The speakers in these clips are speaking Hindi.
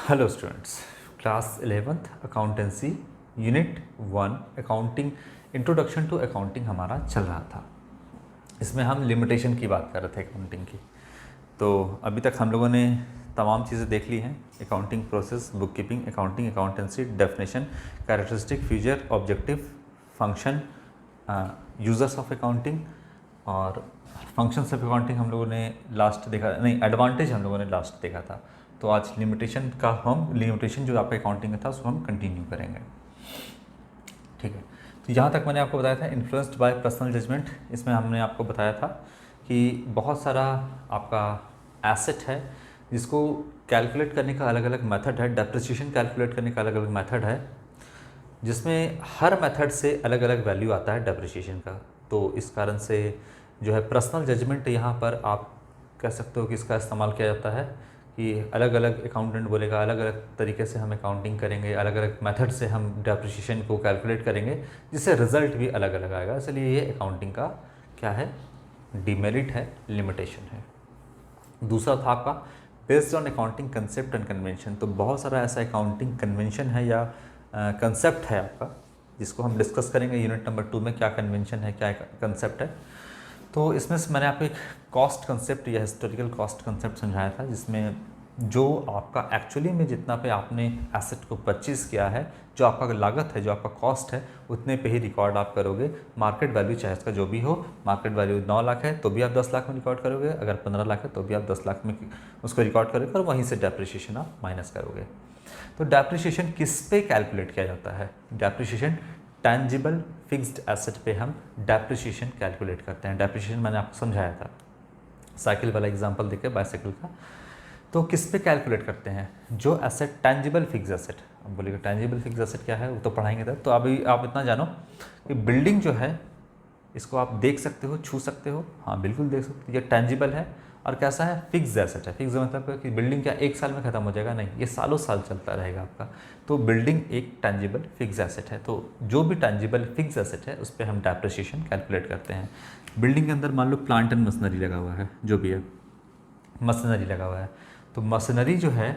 Hello students, class 11th accountancy unit 1 accounting introduction to accounting हमारा चल रहा था। इसमें हम लिमिटेशन की बात कर रहे थे अकाउंटिंग की। तो अभी तक हम लोगों ने तमाम चीज़ें देख ली हैं, accounting process, book keeping, accounting, accountancy, definition, characteristic, feature, objective, function, users of accounting और फंक्शंस ऑफ अकाउंटिंग हम लोगों ने लास्ट देखा, नहीं एडवांटेज हम लोगों ने लास्ट देखा था। तो आज लिमिटेशन का हम लिमिटेशन जो आपका अकाउंटिंग का था उसको हम कंटिन्यू करेंगे। ठीक है, तो यहाँ तक मैंने आपको बताया था इन्फ्लुएंस्ड बाय पर्सनल जजमेंट। इसमें हमने आपको बताया था कि बहुत सारा आपका एसेट है जिसको कैलकुलेट करने का अलग अलग मेथड है, डेप्रिसिएशन कैलकुलेट करने का अलग अलग मेथड है, जिसमें हर मेथड से अलग अलग वैल्यू आता है डेप्रिसिएशन का। तो इस कारण से जो है पर्सनल जजमेंट यहाँ पर आप कह सकते हो कि इसका इस्तेमाल किया जाता है कि अलग अलग अकाउंटेंट बोलेगा अलग अलग तरीके से हम अकाउंटिंग करेंगे, अलग अलग मेथड से हम डेप्रिसिएशन को कैलकुलेट करेंगे, जिससे रिजल्ट भी अलग अलग आएगा। इसलिए ये अकाउंटिंग का क्या है, डिमेरिट है, लिमिटेशन है। दूसरा था आपका based on accounting concept and convention. तो बहुत सारा ऐसा अकाउंटिंग कन्वेंशन है या कंसेप्ट है आपका जिसको हम डिस्कस करेंगे यूनिट नंबर 2 में। क्या कन्वेंशन है, क्या कंसेप्ट है। तो इसमें से मैंने आपको एक कॉस्ट कंसेप्ट या हिस्टोरिकल कॉस्ट कंसेप्ट समझाया था, जिसमें जो आपका एक्चुअली में जितना पे आपने एसेट को परचेज़ किया है, जो आपका लागत है, जो आपका कॉस्ट है, उतने पे ही रिकॉर्ड आप करोगे। मार्केट वैल्यू चाहे इसका जो भी हो, मार्केट वैल्यू 9 लाख है तो भी आप 10 लाख में रिकॉर्ड करोगे, अगर 15 लाख है तो भी आप 10 लाख में उसको रिकॉर्ड करोगे और वहीं से डेप्रिसिएशन आप माइनस करोगे। तो डेप्रिसिएशन किस पे कैलकुलेट किया जाता है? डेप्रिसिएशन टैंजिबल फिक्स्ड एसेट पे हम डेप्रिसिएशन कैलकुलेट करते हैं। डेप्रिसिएशन मैंने आपको समझाया था, साइकिल वाला एग्जांपल देके बाइसाइकिल का। तो किस पे कैलकुलेट करते हैं? जो एसेट टैंजिबल फिक्स्ड एसेट। अब बोलिएगा टैंजिबल फिक्स्ड एसेट क्या है, वो तो पढ़ाएंगे तब। तो अभी आप इतना जानो कि बिल्डिंग जो है इसको आप देख सकते हो, छू सकते हो, हाँ बिल्कुल देख सकते हो, ये टैंजिबल है। और कैसा है, फिक्स्ड एसेट है। फिक्स मतलब कि बिल्डिंग क्या एक साल में ख़त्म हो जाएगा? नहीं, ये सालों साल चलता रहेगा आपका। तो बिल्डिंग एक टैंजिबल फिक्स एसेट है। तो जो भी टैंजिबल फिक्स एसेट है उस पर हम डेप्रिसिएशन कैलकुलेट करते हैं। बिल्डिंग के अंदर मान लो प्लांट एंड मशीनरी लगा हुआ है, जो भी है मशीनरी लगा हुआ है, तो मशीनरी जो है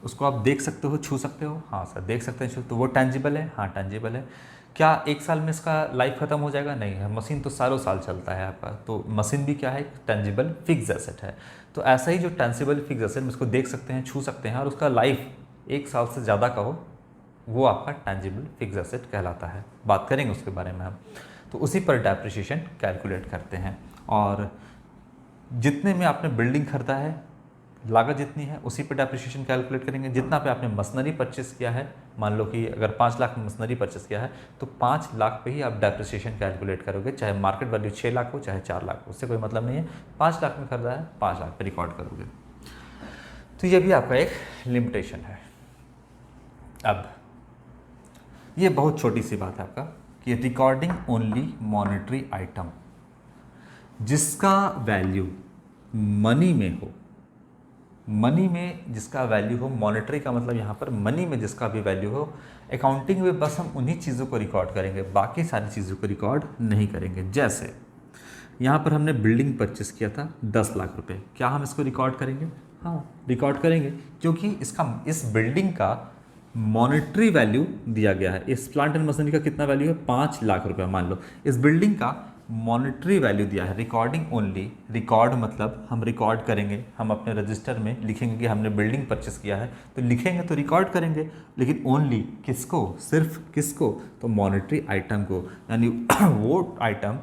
उसको आप देख सकते हो, छू सकते हो, हाँ सर देख सकते हैं, तो वो टैंजिबल है, हाँ टैंजिबल है। क्या एक साल में इसका लाइफ ख़त्म हो जाएगा? नहीं है, मशीन तो सालों साल चलता है आपका। तो मशीन भी क्या है, टैंजिबल फिक्स एसेट है। तो ऐसा ही जो टैंजिबल फिक्स एसेट उसको देख सकते हैं, छू सकते हैं और उसका लाइफ एक साल से ज़्यादा का हो, वो आपका टैंजिबल फिक्स एसेट कहलाता है। बात करेंगे उसके बारे में हम। तो उसी पर डेप्रिसिएशन कैलकुलेट करते हैं। और जितने में आपने बिल्डिंग खरीदा है, लागत जितनी है उसी पे डेप्रिसिएशन कैलकुलेट करेंगे। जितना पे आपने मशीनरी परचेस किया है, मान लो कि अगर 5 लाख में मशीनरी परचेस किया है तो 5 लाख पे ही आप डेप्रिसिएशन कैलकुलेट करोगे, चाहे मार्केट वैल्यू 6 लाख हो चाहे 4 लाख हो, उससे कोई मतलब नहीं है। 5 लाख में खरीदा है, 5 लाख पे रिकॉर्ड करोगे। तो ये भी आपका एक लिमिटेशन है। अब ये बहुत छोटी सी बात है आपका कि रिकॉर्डिंग ओनली मॉनेटरी आइटम, जिसका वैल्यू मनी में हो, मनी में जिसका वैल्यू हो, मॉनेटरी का मतलब यहाँ पर मनी में जिसका भी वैल्यू हो। अकाउंटिंग में बस हम उन्हीं चीज़ों को रिकॉर्ड करेंगे, बाकी सारी चीज़ों को रिकॉर्ड नहीं करेंगे। जैसे यहाँ पर हमने बिल्डिंग परचेस किया था 10 लाख रुपए, क्या हम इसको रिकॉर्ड करेंगे? हाँ रिकॉर्ड करेंगे, क्योंकि इस बिल्डिंग का मॉनेटरी वैल्यू दिया गया है। इस प्लांट एंड मशीनरी का कितना वैल्यू है? 5 लाख रुपये मान लो। इस बिल्डिंग का मॉनेटरी वैल्यू दिया है। रिकॉर्डिंग ओनली, रिकॉर्ड मतलब हम रिकॉर्ड करेंगे, हम अपने रजिस्टर में लिखेंगे कि हमने बिल्डिंग परचेस किया है, तो लिखेंगे तो रिकॉर्ड करेंगे, लेकिन ओनली किसको? सिर्फ किसको? तो मॉनेटरी आइटम को, यानी वो आइटम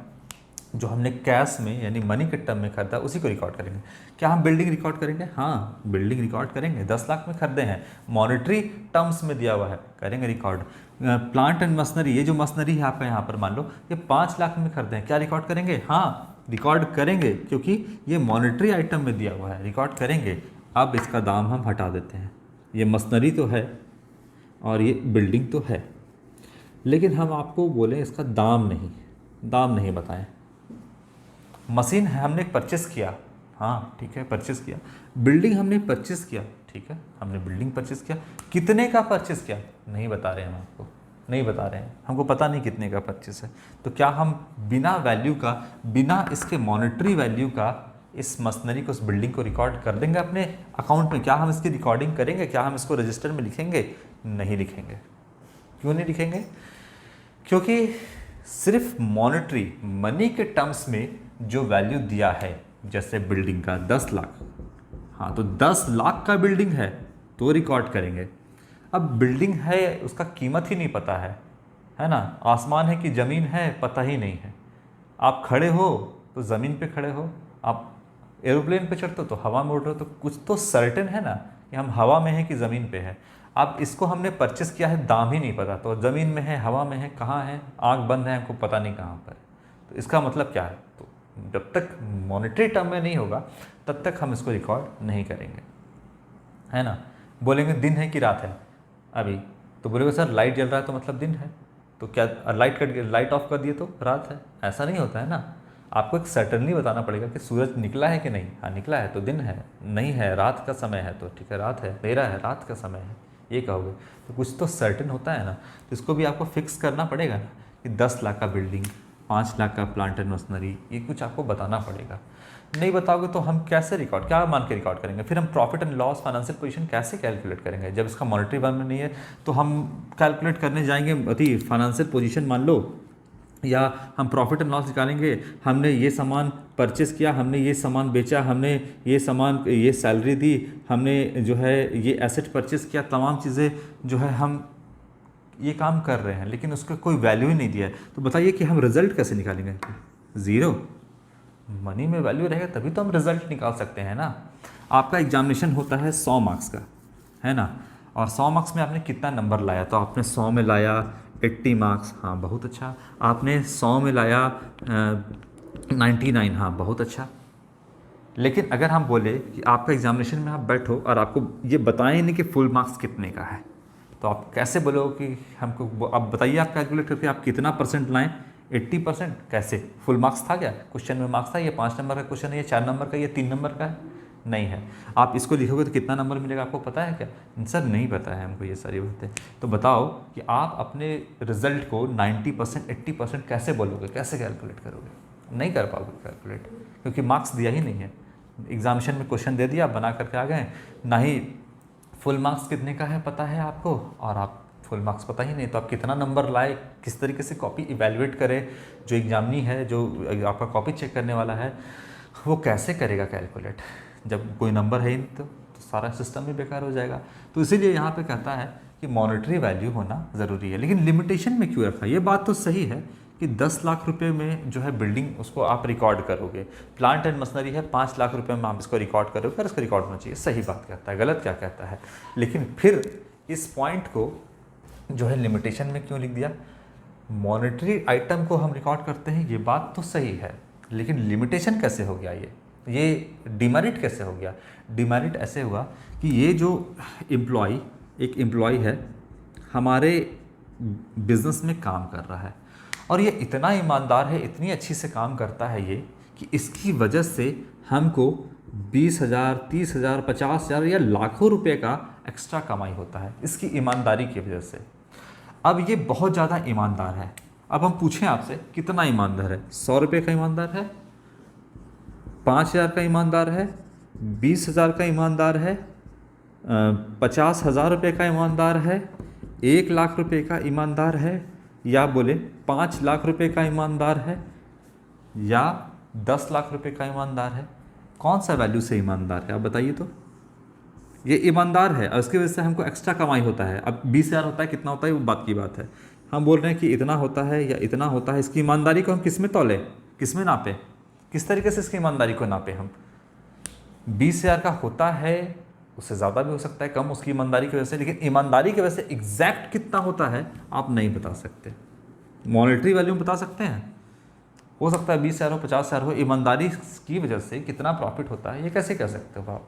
जो हमने कैश में यानी मनी के टर्म में खरीदा उसी को रिकॉर्ड करेंगे। क्या हम बिल्डिंग रिकॉर्ड करेंगे? हाँ बिल्डिंग रिकॉर्ड करेंगे। 10 लाख में खरीदे हैं, मॉनेटरी टर्म्स में दिया हुआ है, करेंगे रिकॉर्ड। प्लांट एंड मशीनरी, ये जो मशीनरी है आपका यहाँ पर मान लो ये 5 लाख में खरीदे हैं, क्या रिकॉर्ड करेंगे? हाँ रिकॉर्ड करेंगे, क्योंकि ये मॉनेटरी आइटम में दिया हुआ है, रिकॉर्ड करेंगे। अब इसका दाम हम हटा देते हैं, ये मशीनरी तो है और ये बिल्डिंग तो है, लेकिन हम आपको बोले इसका दाम नहीं बताएं। मशीन है हमने परचेस किया, हाँ ठीक है परचेस किया। बिल्डिंग हमने परचेस किया, ठीक है हमने बिल्डिंग परचेस किया, कितने का परचेस किया नहीं बता रहे हैं, हम आपको नहीं बता रहे हैं, हमको पता नहीं कितने का परचेस है। तो क्या हम बिना वैल्यू का, बिना इसके मॉनेटरी वैल्यू का इस मशीनरी को, उस बिल्डिंग को रिकॉर्ड कर देंगे अपने अकाउंट में? क्या हम इसकी रिकॉर्डिंग करेंगे? क्या हम इसको रजिस्टर में लिखेंगे? नहीं लिखेंगे। क्यों नहीं लिखेंगे? क्योंकि सिर्फ मॉनेटरी मनी के टर्म्स में जो वैल्यू दिया है, जैसे बिल्डिंग का 10 लाख, हाँ तो 10 लाख का बिल्डिंग है तो रिकॉर्ड करेंगे। अब बिल्डिंग है, उसका कीमत ही नहीं पता है ना, आसमान है कि ज़मीन है पता ही नहीं है। आप खड़े हो तो ज़मीन पे खड़े हो, आप एरोप्लेन पे चढ़ते हो तो हवा में उड़ रहे हो, तो कुछ तो सर्टेन है ना कि हम हवा में हैं कि ज़मीन पे है। अब इसको हमने परचेस किया है, दाम ही नहीं पता, तो ज़मीन में है, हवा में है, कहाँ है, आँख बंद है, हमको पता नहीं कहाँ पर। तो इसका मतलब क्या है? तो जब तक मॉनेटरी टर्म में नहीं होगा तब तक हम इसको रिकॉर्ड नहीं करेंगे, है ना। बोलेंगे दिन है कि रात है अभी, तो बोलेंगे सर लाइट जल रहा है तो मतलब दिन है, तो क्या लाइट ऑफ कर दिए तो रात है? ऐसा नहीं होता है ना। आपको एक सर्टनली बताना पड़ेगा कि सूरज निकला है कि नहीं। हाँ निकला है तो दिन है, नहीं है रात का समय है तो ठीक है रात है, अंधेरा है रात का समय है, ये कहोगे। तो कुछ तो सर्टेन होता है ना, तो इसको भी आपको फिक्स करना पड़ेगा ना कि 10 लाख का बिल्डिंग, 5 लाख का प्लांट एंड मशीनरी, ये कुछ आपको बताना पड़ेगा। नहीं बताओगे तो हम कैसे रिकॉर्ड, क्या मान के रिकॉर्ड करेंगे? फिर हम profit and loss, financial position कैसे कैलकुलेट करेंगे? जब इसका मॉनेटरी वन में नहीं है तो हम कैलकुलेट करने जाएंगे अति फाइनेंशियल पोजीशन मान लो, या हम प्रॉफिट एंड लॉस निकालेंगे, हमने ये सामान परचेस किया, हमने ये सामान बेचा, हमने ये सामान, ये सैलरी दी, हमने जो है ये एसेट परचेस किया, तमाम चीज़ें जो है हम ये काम कर रहे हैं, लेकिन उसका कोई वैल्यू ही नहीं दिया है। तो बताइए कि हम रिजल्ट कैसे निकालेंगे? ज़ीरो। मनी में वैल्यू रहेगा तभी तो हम रिजल्ट निकाल सकते हैं ना। आपका एग्जामिनेशन होता है 100 मार्क्स का, है ना, और 100 मार्क्स में आपने कितना नंबर लाया? तो आपने 100 में लाया 80 मार्क्स, हाँ बहुत अच्छा। आपने 100 में लाया 99, हाँ बहुत अच्छा। लेकिन अगर हम बोले कि आपका एग्जामिनेशन में आप बैठो और आपको ये बताएं नहीं कि फुल मार्क्स कितने का है, तो आप कैसे बोलोगे कि हमको, आप बताइए आप कैलकुलेट करके आप कितना परसेंट लाएं? 80%। कैसे? फुल मार्क्स था क्या क्वेश्चन में? मार्क्स था ये 5 नंबर का क्वेश्चन है, ये 4 नंबर का, ये 3 नंबर का है? नहीं है। आप इसको लिखोगे तो कितना नंबर मिलेगा आपको पता है क्या? सर नहीं पता है हमको ये सारी बातें। तो बताओ कि आप अपने रिजल्ट को 90%, 80% कैसे बोलोगे, कैसे कैलकुलेट करोगे? नहीं कर पाओगे कैलकुलेट, क्योंकि मार्क्स दिया ही नहीं है। एग्जामिनेशन में क्वेश्चन दे दिया, बना करके आ गए, ना ही फुल मार्क्स कितने का है पता है आपको, और आप फुल मार्क्स पता ही नहीं, तो आप कितना नंबर लाए, किस तरीके से कॉपी इवैल्यूएट करे? जो एग्जामिनी है, जो आपका कॉपी चेक करने वाला है, वो कैसे करेगा कैलकुलेट? जब कोई नंबर है ही नहीं तो सारा सिस्टम ही बेकार हो जाएगा। तो इसीलिए यहाँ पे कहता है कि मॉनेटरी वैल्यू होना ज़रूरी है। लेकिन लिमिटेशन में क्यों रखा? ये बात तो सही है कि 10 लाख रुपए में जो है बिल्डिंग, उसको आप रिकॉर्ड करोगे। प्लांट एंड मशीनरी है 5 लाख रुपए में आप इसको रिकॉर्ड करोगे, और इसको रिकॉर्ड होना चाहिए। सही बात कहता है, गलत क्या कहता है? लेकिन फिर इस पॉइंट को जो है लिमिटेशन में क्यों लिख दिया? मॉनेटरी आइटम को हम रिकॉर्ड करते हैं, ये बात तो सही है, लेकिन लिमिटेशन कैसे हो गया? ये डिमेरिट कैसे हो गया? डिमेरिट ऐसे हुआ कि ये जो एक एम्प्लॉय है, हमारे बिजनेस में काम कर रहा है, और ये इतना ईमानदार है, इतनी अच्छी से काम करता है ये, कि इसकी वजह से हमको 20,000, 30,000, 50,000 या लाखों रुपए का एक्स्ट्रा कमाई होता है इसकी ईमानदारी की वजह से। अब ये बहुत ज़्यादा ईमानदार है। अब हम पूछें आपसे कितना ईमानदार है? 100 रुपये का ईमानदार है, 5,000 का ईमानदार है, 20,000 का ईमानदार है, 50,000 रुपये का ईमानदार है, 1 लाख रुपये का ईमानदार है, या बोले 5 लाख रुपए का ईमानदार है, या 10 लाख रुपए का ईमानदार है? कौन सा वैल्यू से ईमानदार है आप बताइए तो? ये ईमानदार है और इसकी वजह से हमको एक्स्ट्रा कमाई होता है। अब 20,000 होता है, कितना होता है वो बात की बात है। हम बोल रहे हैं कि इतना होता है या इतना होता है, इसकी ईमानदारी को हम किस में तौले, किस में नापें, किस तरीके से इसकी ईमानदारी को नापें हम? 20,000 का होता है, उससे ज़्यादा भी हो सकता है, कम उसकी ईमानदारी की वजह से, लेकिन ईमानदारी की वजह से एग्जैक्ट कितना होता है आप नहीं बता सकते। मॉनेटरी वैल्यू बता सकते हैं, हो सकता है 20,000 हो, 50,000 हो, ईमानदारी की वजह से कितना प्रॉफिट होता है ये कैसे कह सकते हो आप?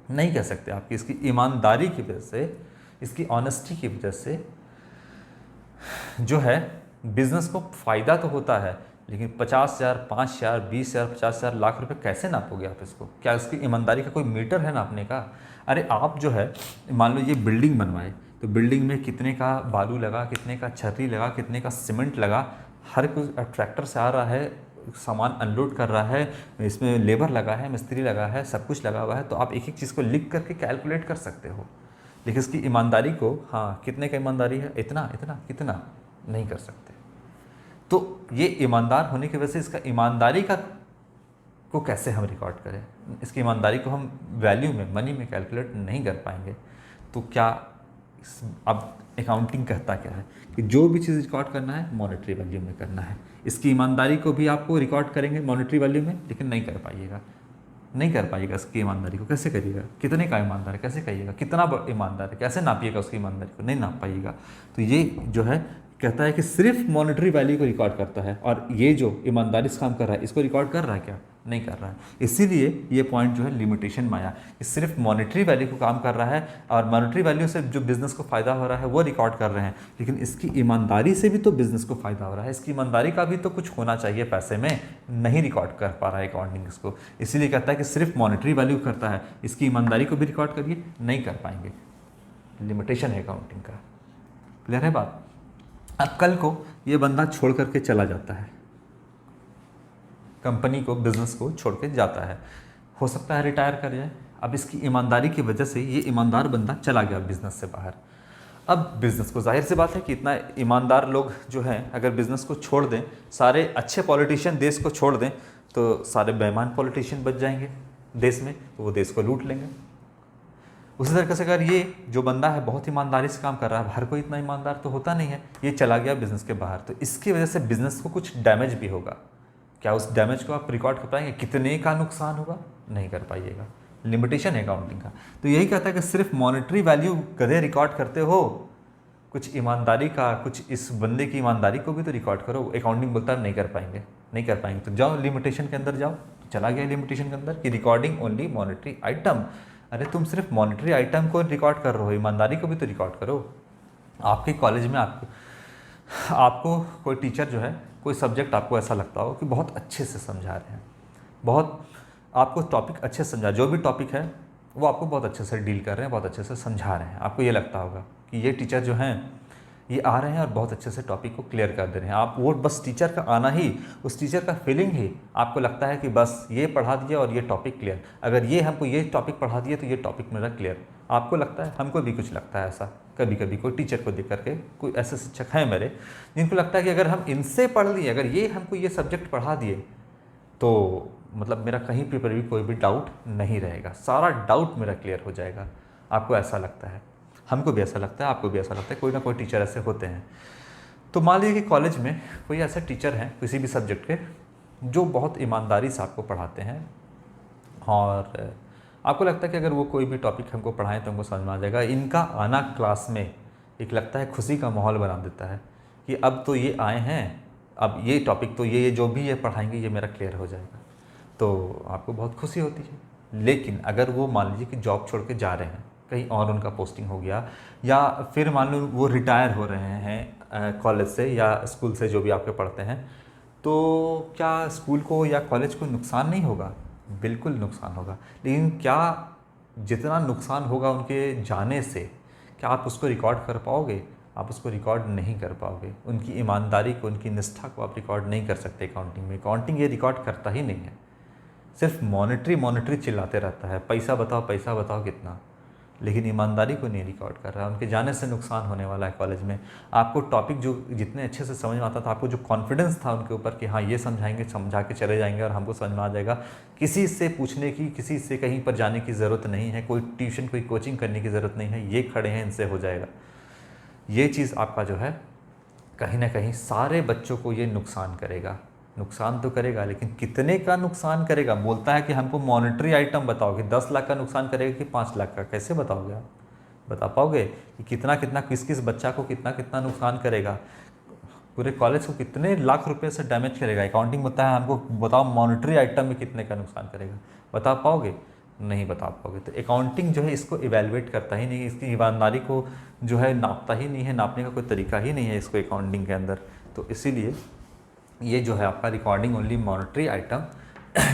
नहीं कह सकते। आपकी इसकी ईमानदारी की वजह से, इसकी ऑनेस्टी की वजह से जो है बिजनेस को फ़ायदा तो होता है, लेकिन 50,000, 5,000, 20,000, 50,000, लाख रुपए कैसे नापोगे आप इसको? क्या इसकी ईमानदारी का कोई मीटर है नापने का? अरे आप जो है मान लो ये बिल्डिंग बनवाए, तो बिल्डिंग में कितने का बालू लगा, कितने का छर्री लगा, कितने का सीमेंट लगा, हर कोई ट्रैक्टर से आ रहा है, सामान अनलोड कर रहा है, इसमें लेबर लगा है, मिस्त्री लगा है, सब कुछ लगा हुआ है, तो आप एक एक चीज़ को लिख करके कैलकुलेट कर सकते हो। लेकिन इसकी ईमानदारी को, हाँ कितने का ईमानदारी है, इतना इतना कितना, नहीं कर सकते। तो ये ईमानदार होने की वजह से इसका ईमानदारी को कैसे हम रिकॉर्ड करें, इसकी ईमानदारी को हम वैल्यू में, मनी में कैलकुलेट नहीं कर पाएंगे। तो क्या अब अकाउंटिंग कहता क्या है कि जो भी चीज़ रिकॉर्ड करना है मॉनेटरी वैल्यू में करना है। इसकी ईमानदारी को भी आपको रिकॉर्ड करेंगे मॉनेटरी वैल्यू में, लेकिन नहीं कर पाइएगा, नहीं कर पाइएगा। इसकी ईमानदारी को कैसे करिएगा, कितने का ईमानदार है कैसे कहिएगा, कितना ईमानदार है कैसे नापिएगा, उसकी ईमानदारी को नहीं नाप पाइएगा। तो ये जो है कहता है कि सिर्फ मॉनेटरी वैल्यू को रिकॉर्ड करता है, और ये जो ईमानदारी से काम कर रहा है इसको रिकॉर्ड कर रहा है क्या, नहीं कर रहा है। इसीलिए ये पॉइंट जो है लिमिटेशन में आया कि सिर्फ मॉनेटरी वैल्यू को काम कर रहा है, और मॉनेटरी वैल्यू से जो बिजनेस को फ़ायदा हो रहा है वो रिकॉर्ड कर रहे हैं, लेकिन इसकी ईमानदारी से भी तो बिजनेस को फ़ायदा हो रहा है, इसकी ईमानदारी का भी तो कुछ होना चाहिए पैसे में, नहीं रिकॉर्ड कर पा रहा है अकाउंटिंग इसको। इसीलिए कहता है कि सिर्फ मॉनेटरी वैल्यू करता है, इसकी ईमानदारी को भी रिकॉर्ड करिए, नहीं कर पाएंगे। लिमिटेशन है अकाउंटिंग का। क्लियर है बात। अब कल को ये बंदा छोड़ करके चला जाता है, कंपनी को, बिजनेस को छोड़ के जाता है, हो सकता है रिटायर कर जाए। अब इसकी ईमानदारी की वजह से ये ईमानदार बंदा चला गया बिजनेस से बाहर। अब बिजनेस को, जाहिर सी बात है कि इतना ईमानदार लोग जो हैं अगर बिजनेस को छोड़ दें, सारे अच्छे पॉलिटिशियन देश को छोड़ दें, तो सारे बेईमान पॉलिटिशियन बच जाएंगे देश में, तो वो देश को लूट लेंगे। उसी तरीके से अगर ये जो बंदा है बहुत ईमानदारी से काम कर रहा है, हर कोई इतना ईमानदार तो होता नहीं है, ये चला गया बिजनेस के बाहर, तो इसकी वजह से बिजनेस को कुछ डैमेज भी होगा। क्या उस डैमेज को आप रिकॉर्ड कर पाएंगे, कितने का नुकसान होगा, नहीं कर पाइएगा। लिमिटेशन है अकाउंटिंग का। तो यही कहता है कि सिर्फ मॉनेटरी वैल्यू कदे रिकॉर्ड करते हो, कुछ ईमानदारी का, कुछ इस बंदे की ईमानदारी को भी तो रिकॉर्ड करो। अकाउंटिंग बोलता है नहीं कर पाएंगे, नहीं कर पाएंगे, तो जाओ लिमिटेशन के अंदर जाओ। तो चला गया लिमिटेशन के अंदर कि रिकॉर्डिंग ओनली मॉनेटरी आइटम। अरे तुम सिर्फ मॉनेटरी आइटम को रिकॉर्ड कर रहे हो, ईमानदारी को भी तो रिकॉर्ड करो। आपके कॉलेज में आपको कोई टीचर जो है, कोई सब्जेक्ट आपको ऐसा लगता हो कि बहुत अच्छे से समझा रहे हैं, बहुत आपको टॉपिक अच्छे से समझा, जो भी टॉपिक है वो आपको बहुत अच्छे से डील कर रहे हैं, बहुत अच्छे से समझा रहे हैं। आपको ये लगता होगा कि ये टीचर जो हैं ये आ रहे हैं और बहुत अच्छे से टॉपिक को क्लियर कर दे रहे हैं। आप वो बस टीचर का आना ही, उस टीचर का फीलिंग ही आपको लगता है कि बस ये पढ़ा दिया और ये टॉपिक क्लियर, अगर ये हमको ये टॉपिक पढ़ा दिए तो ये टॉपिक मेरा क्लियर। आपको लगता है, हमको भी कुछ लगता है ऐसा कभी कभी, कोई टीचर को देख करके। कोई ऐसे शिक्षक हैं मेरे जिनको लगता है कि अगर हम इनसे पढ़ लिए, अगर ये हमको ये सब्जेक्ट पढ़ा दिए तो मतलब मेरा कहीं पर भी कोई भी डाउट नहीं रहेगा, सारा डाउट मेरा क्लियर हो जाएगा। आपको ऐसा लगता है, हमको भी ऐसा लगता है, आपको भी ऐसा लगता है। कोई ना कोई टीचर ऐसे होते हैं। तो मान लीजिए कि कॉलेज में कोई ऐसे टीचर हैं किसी भी सब्जेक्ट के जो बहुत ईमानदारी से आपको पढ़ाते हैं, और आपको लगता है कि अगर वो कोई भी टॉपिक हमको पढ़ाएं तो हमको समझ में आ जाएगा। इनका आना क्लास में एक लगता है खुशी का माहौल बना देता है कि अब तो ये आए हैं, अब ये टॉपिक तो ये जो भी ये पढ़ाएंगे ये मेरा क्लियर हो जाएगा, तो आपको बहुत खुशी होती है। लेकिन अगर वो मान लीजिए कि जॉब छोड़ के जा रहे हैं, कहीं और उनका पोस्टिंग हो गया, या फिर मान लो वो रिटायर हो रहे हैं कॉलेज से या स्कूल से, जो भी आपके पढ़ते हैं, तो क्या स्कूल को या कॉलेज को नुकसान नहीं होगा? बिल्कुल नुकसान होगा। लेकिन क्या जितना नुकसान होगा उनके जाने से, क्या आप उसको रिकॉर्ड कर पाओगे? आप उसको रिकॉर्ड नहीं कर पाओगे। उनकी ईमानदारी को, उनकी निष्ठा को आप रिकॉर्ड नहीं कर सकते अकाउंटिंग में। अकाउंटिंग ये रिकॉर्ड करता ही नहीं है, सिर्फ मॉनेटरी चिल्लाते रहता है, पैसा बताओ कितना, लेकिन ईमानदारी को नहीं रिकॉर्ड कर रहा है। उनके जाने से नुकसान होने वाला है कॉलेज में। आपको टॉपिक जो जितने अच्छे से समझ में आता था, आपको जो कॉन्फिडेंस था उनके ऊपर कि हाँ ये समझाएंगे, समझा के चले जाएंगे और हमको समझ में आ जाएगा, किसी से पूछने की, किसी से कहीं पर जाने की ज़रूरत नहीं है, कोई ट्यूशन, कोई कोचिंग करने की ज़रूरत नहीं है, ये खड़े हैं इनसे हो जाएगा। ये चीज़ आपका जो है कहीं ना कहीं सारे बच्चों को ये नुकसान करेगा। नुकसान तो करेगा, लेकिन कितने का नुकसान करेगा? बोलता है कि हमको मॉनेटरी आइटम बताओ कि 10 लाख का नुकसान करेगा कि 5 लाख का। कैसे बताओगे आप? बता पाओगे कि कितना कितना, किस किस बच्चा को कितना कितना नुकसान करेगा? पूरे कॉलेज को कितने लाख रुपए से डैमेज करेगा? अकाउंटिंग बताया हमको, बताओ मॉनेटरी आइटम में कितने का नुकसान करेगा? बता पाओगे? नहीं बता पाओगे। तो अकाउंटिंग जो है इसको इवेलुएट करता ही नहीं, इसकी ईमानदारी को जो है नापता ही नहीं है, नापने का कोई तरीका ही नहीं है इसको अकाउंटिंग के अंदर। तो इसीलिए ये जो है आपका रिकॉर्डिंग ओनली मॉनेटरी आइटम,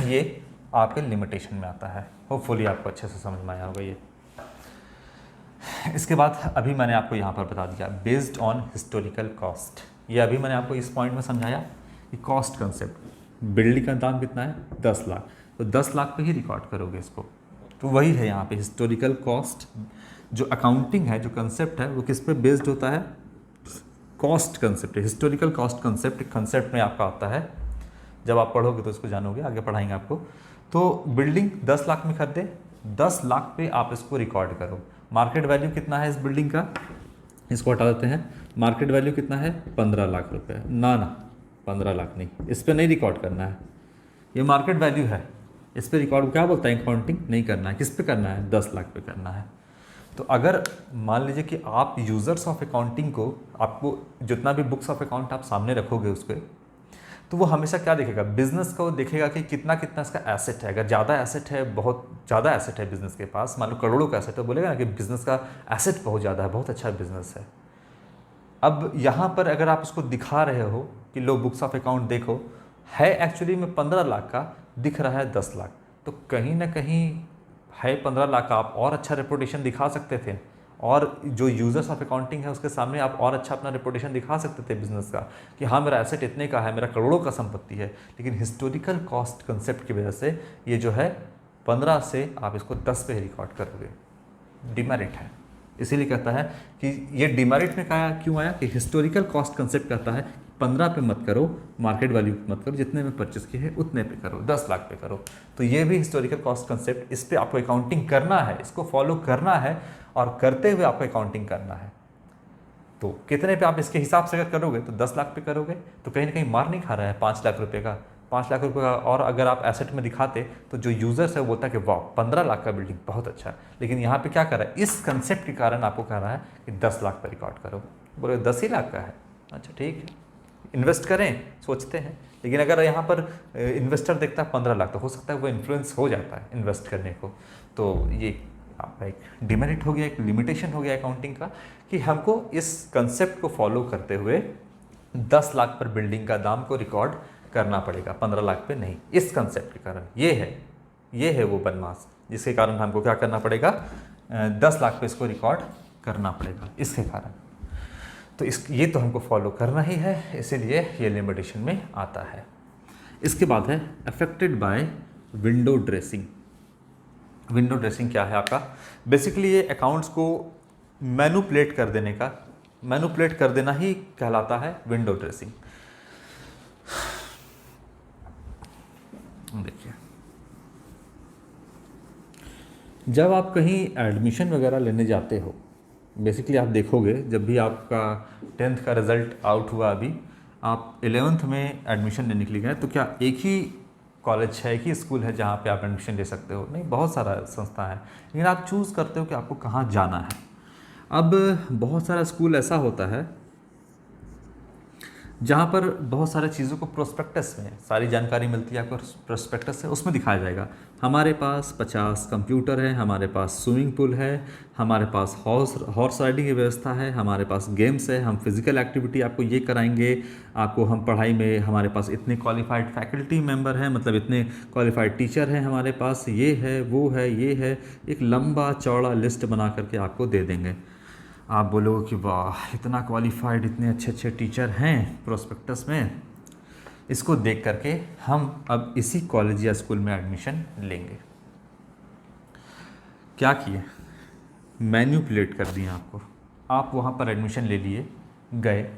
ये आपके लिमिटेशन में आता है। होपफुली आपको अच्छे से समझ में आया होगा ये। इसके बाद अभी मैंने आपको यहाँ पर बता दिया बेस्ड ऑन हिस्टोरिकल कॉस्ट। ये अभी मैंने आपको इस पॉइंट में समझाया कि कॉस्ट कंसेप्ट बिल्डिंग का दाम कितना है 10 लाख, तो 10 लाख पे ही रिकॉर्ड करोगे इसको। तो वही है यहाँ पे हिस्टोरिकल कॉस्ट। जो अकाउंटिंग है, जो कंसेप्ट है, वो किस पे बेस्ड होता है, कॉस्ट कंसेप्ट है। हिस्टोरिकल कॉस्ट कंसेप्ट कंसेप्ट में आपका आता है, जब आप पढ़ोगे तो इसको जानोगे, आगे पढ़ाएंगे आपको। तो बिल्डिंग 10 लाख में खरीदे, 10 लाख पे आप इसको रिकॉर्ड करो। मार्केट वैल्यू कितना है इस बिल्डिंग का, इसको हटा देते हैं। मार्केट वैल्यू कितना है 15 लाख रुपए, ना 15 लाख नहीं, इस पर नहीं रिकॉर्ड करना है, ये मार्केट वैल्यू है, इस पर रिकॉर्ड क्या बोलता है अकाउंटिंग नहीं करना है। किस पे करना है 10 लाख पे करना है। तो अगर मान लीजिए कि आप यूज़र्स ऑफ अकाउंटिंग को, आपको जितना भी बुक्स ऑफ अकाउंट आप सामने रखोगे उसके, तो वो हमेशा क्या देखेगा, बिजनेस को देखेगा कि कितना कितना इसका एसेट है। अगर ज़्यादा एसेट है, बहुत ज़्यादा एसेट है बिजनेस के पास, मान लो करोड़ों का एसेट है, तो बोलेगा ना कि बिजनेस का एसेट बहुत ज़्यादा है, बहुत अच्छा बिजनेस है। अब यहाँ पर अगर आप इसको दिखा रहे हो कि लो बुक्स ऑफ अकाउंट देखो, है एक्चुअली में 15 लाख का, दिख रहा है 10 लाख, तो कहीं ना कहीं है 15 लाख का, आप और अच्छा रेपुटेशन दिखा सकते थे, और जो यूज़र्स ऑफ अकाउंटिंग है उसके सामने आप और अच्छा अपना रेपुटेशन दिखा सकते थे बिजनेस का, कि हाँ मेरा एसेट इतने का है, मेरा करोड़ों का संपत्ति है। लेकिन हिस्टोरिकल कॉस्ट कंसेप्ट की वजह से ये जो है 15 से आप इसको 10 पे रिकॉर्ड करोगे, डिमेरिट है। इसीलिए कहता है कि ये डिमेरिट में कहा क्यों आया, कि हिस्टोरिकल कॉस्ट कंसेप्ट कहता है 15 पे मत करो, मार्केट वैल्यू मत करो, जितने में परचेस किए है उतने पे करो, 10 लाख पे करो। तो ये भी हिस्टोरिकल कॉस्ट कंसेप्ट, इस पे आपको अकाउंटिंग करना है, इसको फॉलो करना है, और करते हुए आपको अकाउंटिंग करना है। तो कितने पे आप इसके हिसाब से अगर करोगे तो 10 लाख पे करोगे, तो कहीं ना कहीं मार नहीं खा रहा है 5 लाख रुपये का, 5 लाख रुपये का। और अगर आप एसेट में दिखाते तो जो यूजर्स है वो बोलता है कि वाह 15 लाख का बिल्डिंग बहुत अच्छा है। लेकिन यहाँ पे क्या कर रहा है, इस कंसेप्ट के कारण आपको कह रहा है कि 10 लाख पर रिकॉर्ड करो। बोले 10 ही लाख का है, अच्छा ठीक है, इन्वेस्ट करें सोचते हैं। लेकिन अगर यहाँ पर इन्वेस्टर देखता है 15 लाख, तो हो सकता है वो इन्फ्लुएंस हो जाता है इन्वेस्ट करने को। तो ये आपका एक डिमेरिट हो गया, एक लिमिटेशन हो गया अकाउंटिंग का, कि हमको इस कंसेप्ट को फॉलो करते हुए 10 लाख पर बिल्डिंग का दाम को रिकॉर्ड करना पड़ेगा, 15 लाख पे नहीं। इस कंसेप्ट के कारण ये है वो बनमास, जिसके कारण हमको क्या करना पड़ेगा, 10 लाख पे इसको रिकॉर्ड करना पड़ेगा इसके कारण। तो ये तो हमको फॉलो करना ही है, इसीलिए ये लिमिटेशन में आता है। इसके बाद है affected by window dressing. Window dressing क्या है आपका, बेसिकली ये अकाउंट्स को मैनुपुलेट कर देना ही कहलाता है विंडो ड्रेसिंग। देखिए, जब आप कहीं एडमिशन वगैरह लेने जाते हो, बेसिकली आप देखोगे जब भी आपका 10th का रिज़ल्ट आउट हुआ, अभी आप 11th में एडमिशन लेने के लिए गए, तो क्या एक ही कॉलेज है, एक ही स्कूल है जहाँ पे आप एडमिशन ले सकते हो? नहीं, बहुत सारा संस्था है, लेकिन आप चूज़ करते हो कि आपको कहाँ जाना है। अब बहुत सारा स्कूल ऐसा होता है जहाँ पर बहुत सारे चीज़ों को प्रोस्पेक्टस में सारी जानकारी मिलती है आपको, प्रोस्पेक्टस है उसमें दिखाया जाएगा। हमारे पास 50 कंप्यूटर है, हमारे पास स्विमिंग पूल है, हमारे पास हॉर्स राइडिंग की व्यवस्था है, हमारे पास गेम्स है, हम फिज़िकल एक्टिविटी आपको ये कराएंगे, आपको हम पढ़ाई में, हमारे पास इतने क्वालिफाइड फैकल्टी मेंबर हैं, मतलब इतने क्वालिफाइड टीचर हैं हमारे पास, ये है वो है ये है, एक लंबा चौड़ा लिस्ट बना करके आपको दे देंगे। आप बोलोगे कि वाह इतना क्वालिफाइड, इतने अच्छे अच्छे टीचर हैं प्रोस्पेक्टस में, इसको देख करके हम अब इसी कॉलेज या स्कूल में एडमिशन लेंगे। क्या किए, मैन्युपुलेट कर दिए आपको। आप वहाँ पर एडमिशन ले लिए, गए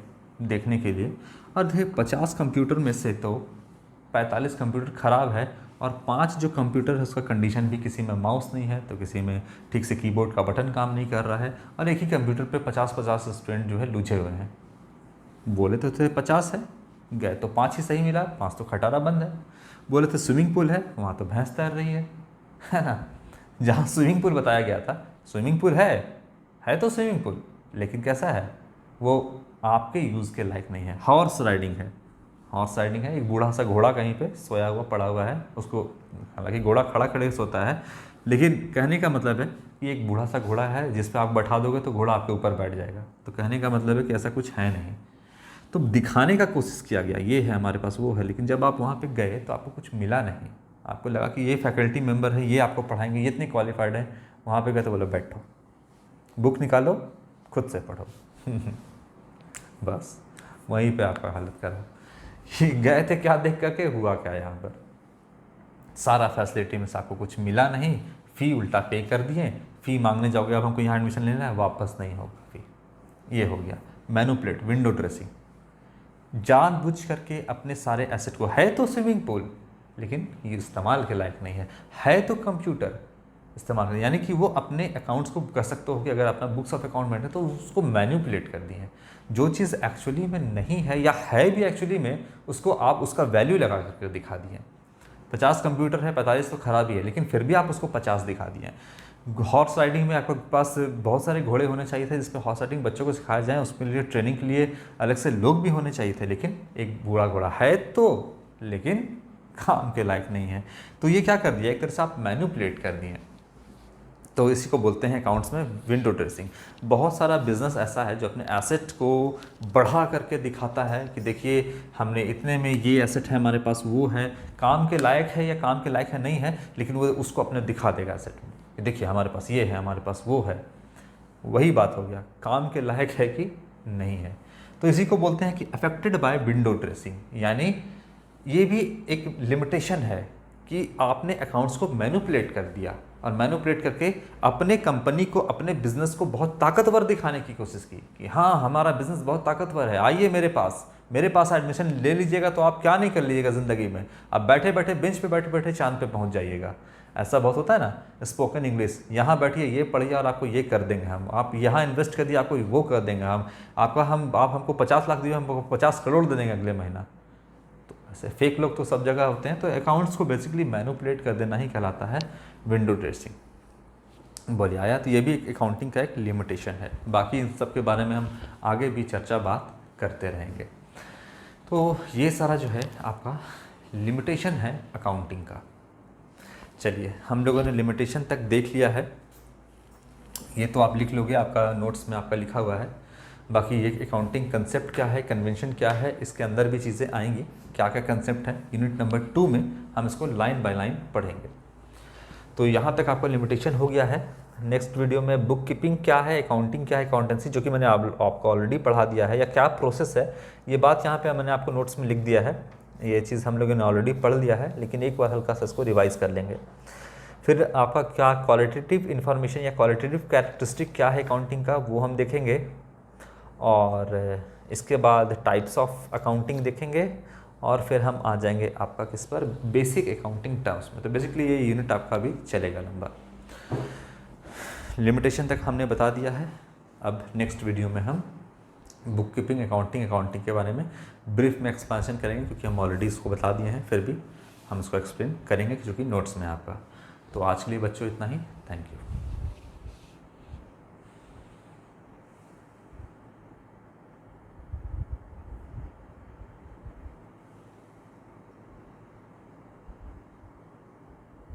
देखने के लिए, और देखिए 50 कंप्यूटर में से तो 45 कंप्यूटर ख़राब है, और 5 जो कंप्यूटर है उसका कंडीशन भी, किसी में माउस नहीं है, तो किसी में ठीक से कीबोर्ड का बटन काम नहीं कर रहा है, और एक ही कंप्यूटर पे 50-50 स्टूडेंट जो है लूझे हुए हैं। बोले तो थे 50 है, गए तो 5 ही सही मिला, 5 तो खटारा बंद है। बोले थे स्विमिंग पूल है, वहाँ तो भैंस तैर रही है ना। जहाँ स्विमिंग पूल बताया गया था, स्विमिंग पूल है तो स्विमिंग पूल, लेकिन कैसा है वो आपके यूज़ के लायक नहीं है। हॉर्स राइडिंग है, एक बूढ़ा सा घोड़ा कहीं पे सोया हुआ पड़ा हुआ है, उसको, हालांकि घोड़ा खड़ा खड़े सोता है, लेकिन कहने का मतलब है कि एक बूढ़ा सा घोड़ा है जिस पे आप बैठा दोगे तो घोड़ा आपके ऊपर बैठ जाएगा। तो कहने का मतलब है कि ऐसा कुछ है नहीं, तो दिखाने का कोशिश किया गया ये है हमारे पास वो है, लेकिन जब आप वहाँ पे गए तो आपको कुछ मिला नहीं। आपको लगा कि ये फैकल्टी मेंबर है, ये आपको पढ़ाएंगे, ये इतने क्वालिफाइड है। वहाँ पे गए तो बोलो बैठो, बुक निकालो, खुद से पढ़ो बस वहीं पे आपका हालत करा। ये गए थे क्या देख करके, हुआ क्या यहाँ पर, सारा फैसिलिटी में से आपको कुछ मिला नहीं, फ़ी उल्टा पे कर दिए, फ़ी मांगने जाओगे अब हमको यहाँ एडमिशन लेना है, वापस नहीं होगा फ़ी। ये हो गया मैनिपुलेट, विंडो ड्रेसिंग। जानबूझ करके अपने सारे एसेट को, है तो स्विमिंग पूल लेकिन ये इस्तेमाल के लायक नहीं है तो कंप्यूटर इस्तेमाल करें, यानी कि वो अपने अकाउंट्स को कर सकते हो कि अगर अपना बुक्स ऑफ अकाउंट में है तो उसको मैनिपुलेट कर दिए हैं। जो चीज़ एक्चुअली में नहीं है या है भी एक्चुअली में, उसको आप उसका वैल्यू लगा करके दिखा दिए। 50 कंप्यूटर है, 45 तो खराब ही है, लेकिन फिर भी आप उसको 50 दिखा दिए। हॉर्स राइडिंग में आपके पास बहुत सारे घोड़े होने चाहिए थे जिसपे हॉर्स राइडिंग बच्चों को सिखाया जाए, उसके लिए ट्रेनिंग के लिए अलग से लोग भी होने चाहिए थे, लेकिन एक बूढ़ा घोड़ा है तो, लेकिन काम के लायक नहीं है। तो ये क्या कर दिया, एक तरह से आप मैनिपुलेट कर दिए। तो इसी को बोलते हैं अकाउंट्स में विंडो ड्रेसिंग। बहुत सारा बिजनेस ऐसा है जो अपने एसेट को बढ़ा करके दिखाता है कि देखिए हमने इतने में ये एसेट है, हमारे पास वो है, काम के लायक है या काम के लायक है नहीं है, लेकिन वो उसको अपने दिखा देगा एसेट में कि देखिए हमारे पास ये है, हमारे पास वो है। वही बात हो गया, काम के लायक है कि नहीं है। तो इसी को बोलते हैं कि अफेक्टेड बाय विंडो ड्रेसिंग, यानी ये भी एक लिमिटेशन है कि आपने अकाउंट्स को मैनिपुलेट कर दिया और मैनिपुलेट करके अपने कंपनी को, अपने बिजनेस को बहुत ताकतवर दिखाने की कोशिश की कि हाँ हमारा बिजनेस बहुत ताकतवर है, आइए मेरे पास एडमिशन ले लीजिएगा तो आप क्या नहीं कर लीजिएगा ज़िंदगी में, आप बैठे बैठे बेंच पे बैठे बैठे चांद पे पहुंच जाइएगा। ऐसा बहुत होता है ना, स्पोकन इंग्लिश, यहाँ बैठिए ये पढ़िए और आपको ये कर देंगे हम, आप यहाँ इन्वेस्ट कर दिए आपको वो कर देंगे हम, आप हमको 50 लाख दिए हमको 50 करोड़ दे देंगे अगले महीना। ऐसे फेक लोग तो सब जगह होते हैं। तो अकाउंट्स को बेसिकली मैनिपुलेट कर देना ही कहलाता है विंडो ड्रेसिंग। बोलिए आया, तो ये भी अकाउंटिंग का एक लिमिटेशन है। बाकी इन सब के बारे में हम आगे भी बात करते रहेंगे। तो ये सारा जो है आपका लिमिटेशन है अकाउंटिंग का। चलिए हम लोगों ने लिमिटेशन तक देख लिया है, ये तो आप लिख लोगे, आपका नोट्स में आपका लिखा हुआ है। बाकी ये अकाउंटिंग कंसेप्ट क्या है, कन्वेंशन क्या है, इसके अंदर भी चीज़ें आएंगी, क्या क्या कंसेप्ट है। यूनिट नंबर 2 में हम इसको लाइन बाय लाइन पढ़ेंगे। तो यहाँ तक आपका लिमिटेशन हो गया है। नेक्स्ट वीडियो में बुक कीपिंग क्या है, अकाउंटिंग क्या है, अकाउंटेंसी, जो कि मैंने आपको ऑलरेडी पढ़ा दिया है, या क्या प्रोसेस है, ये बात यहाँ पे मैंने आपको नोट्स में लिख दिया है। ये चीज़ हम लोगों ने ऑलरेडी पढ़ लिया है, लेकिन एक बार हल्का सा इसको रिवाइज कर लेंगे। फिर आपका क्या क्वालिटेटिव इन्फॉर्मेशन या क्वालिटेटिव कैरेक्टरिस्टिक क्या है अकाउंटिंग का, वो हम देखेंगे। और इसके बाद टाइप्स ऑफ अकाउंटिंग देखेंगे, और फिर हम आ जाएंगे आपका किस पर, बेसिक अकाउंटिंग टर्म्स में। तो बेसिकली ये यूनिट आपका भी चलेगा लंबा। लिमिटेशन तक हमने बता दिया है। अब नेक्स्ट वीडियो में हम बुक कीपिंग, अकाउंटिंग के बारे में ब्रीफ में एक्सपेंशन करेंगे, क्योंकि हम ऑलरेडी इसको बता दिए हैं, फिर भी हम इसको एक्सप्लेन करेंगे जो कि नोट्स में आपका। तो आज के लिए बच्चों इतना ही, थैंक यू।